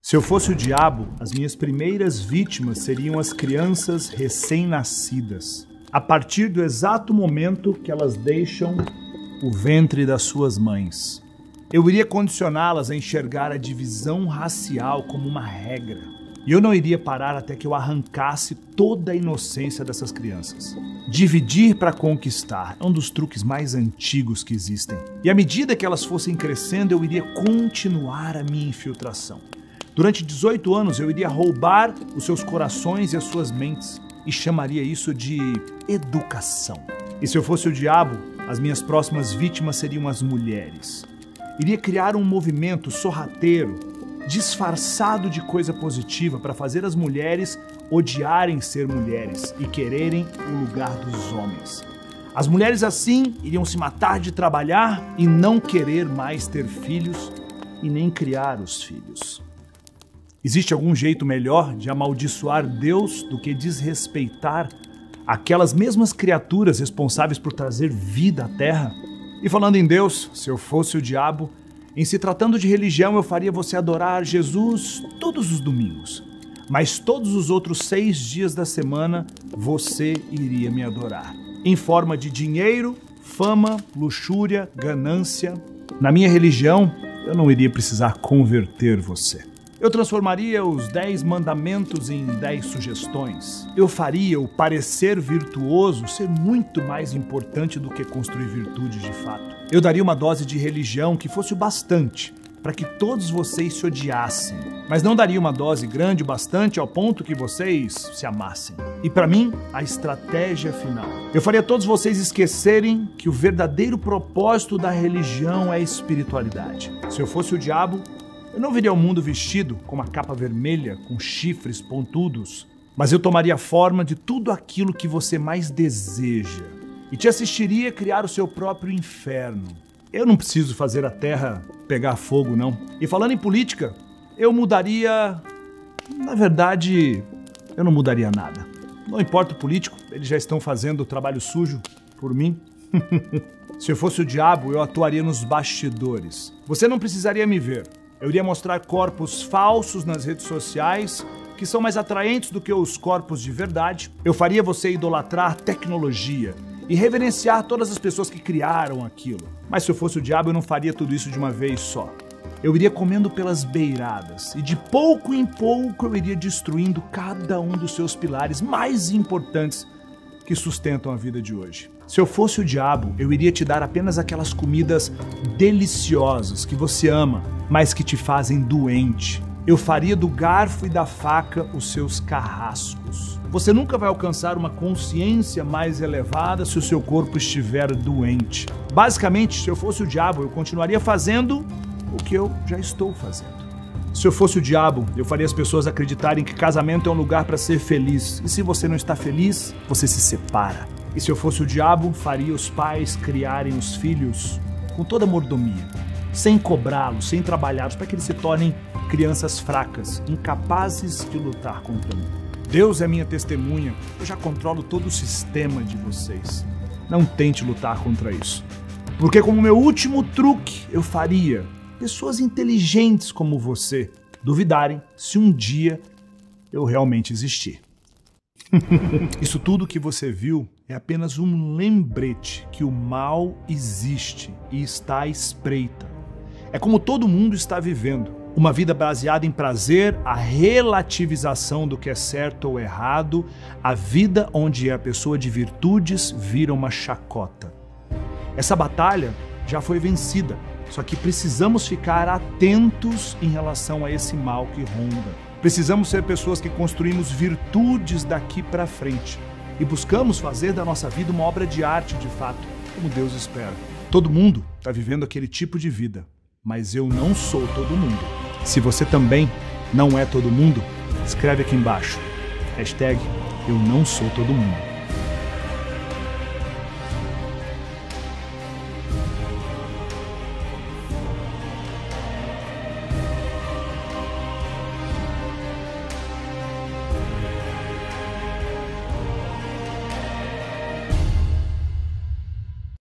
Se eu fosse o diabo, as minhas primeiras vítimas seriam as crianças recém-nascidas, a partir do exato momento que elas deixam o ventre das suas mães. Eu iria condicioná-las a enxergar a divisão racial como uma regra. E eu não iria parar até que eu arrancasse toda a inocência dessas crianças. Dividir para conquistar é um dos truques mais antigos que existem. E à medida que elas fossem crescendo, eu iria continuar a minha infiltração. Durante 18 anos, eu iria roubar os seus corações e as suas mentes e chamaria isso de educação. E se eu fosse o diabo, as minhas próximas vítimas seriam as mulheres. Iria criar um movimento sorrateiro, disfarçado de coisa positiva para fazer as mulheres odiarem ser mulheres e quererem o lugar dos homens. As mulheres assim iriam se matar de trabalhar e não querer mais ter filhos e nem criar os filhos. Existe algum jeito melhor de amaldiçoar Deus do que desrespeitar aquelas mesmas criaturas responsáveis por trazer vida à terra? E falando em Deus, se eu fosse o diabo, em se tratando de religião, eu faria você adorar Jesus todos os domingos. Mas todos os outros 6 dias da semana, você iria me adorar. Em forma de dinheiro, fama, luxúria, ganância. Na minha religião, eu não iria precisar converter você. Eu transformaria os 10 mandamentos em 10 sugestões. Eu faria o parecer virtuoso ser muito mais importante do que construir virtude de fato. Eu daria uma dose de religião que fosse o bastante para que todos vocês se odiassem, mas não daria uma dose grande o bastante ao ponto que vocês se amassem. E para mim, a estratégia final. Eu faria todos vocês esquecerem que o verdadeiro propósito da religião é a espiritualidade. Se eu fosse o diabo, eu não viria ao mundo vestido com uma capa vermelha, com chifres pontudos, mas eu tomaria a forma de tudo aquilo que você mais deseja e te assistiria a criar o seu próprio inferno. Eu não preciso fazer a terra pegar fogo, não. E falando em política, eu mudaria... Na verdade, eu não mudaria nada. Não importa o político, eles já estão fazendo o trabalho sujo por mim. Se eu fosse o diabo, eu atuaria nos bastidores. Você não precisaria me ver. Eu iria mostrar corpos falsos nas redes sociais, que são mais atraentes do que os corpos de verdade. Eu faria você idolatrar tecnologia e reverenciar todas as pessoas que criaram aquilo. Mas se eu fosse o diabo, eu não faria tudo isso de uma vez só. Eu iria comendo pelas beiradas e de pouco em pouco eu iria destruindo cada um dos seus pilares mais importantes que sustentam a vida de hoje. Se eu fosse o diabo, eu iria te dar apenas aquelas comidas deliciosas que você ama, mas que te fazem doente. Eu faria do garfo e da faca os seus carrascos. Você nunca vai alcançar uma consciência mais elevada se o seu corpo estiver doente. Basicamente, se eu fosse o diabo, eu continuaria fazendo o que eu já estou fazendo. Se eu fosse o diabo, eu faria as pessoas acreditarem que casamento é um lugar para ser feliz. E se você não está feliz, você se separa. E se eu fosse o diabo, faria os pais criarem os filhos com toda a mordomia, sem cobrá-los, sem trabalhá-los, para que eles se tornem crianças fracas, incapazes de lutar contra mim. Deus é minha testemunha, eu já controlo todo o sistema de vocês. Não tente lutar contra isso. Porque como meu último truque, eu faria pessoas inteligentes como você duvidarem se um dia eu realmente existir. Isso tudo que você viu é apenas um lembrete que o mal existe e está à espreita. É como todo mundo está vivendo. Uma vida baseada em prazer, a relativização do que é certo ou errado, a vida onde a pessoa de virtudes vira uma chacota. Essa batalha já foi vencida, só que precisamos ficar atentos em relação a esse mal que ronda. Precisamos ser pessoas que construímos virtudes daqui para frente e buscamos fazer da nossa vida uma obra de arte de fato, como Deus espera. Todo mundo está vivendo aquele tipo de vida, mas eu não sou todo mundo. Se você também não é todo mundo, escreve aqui embaixo. #eu não sou todo mundo.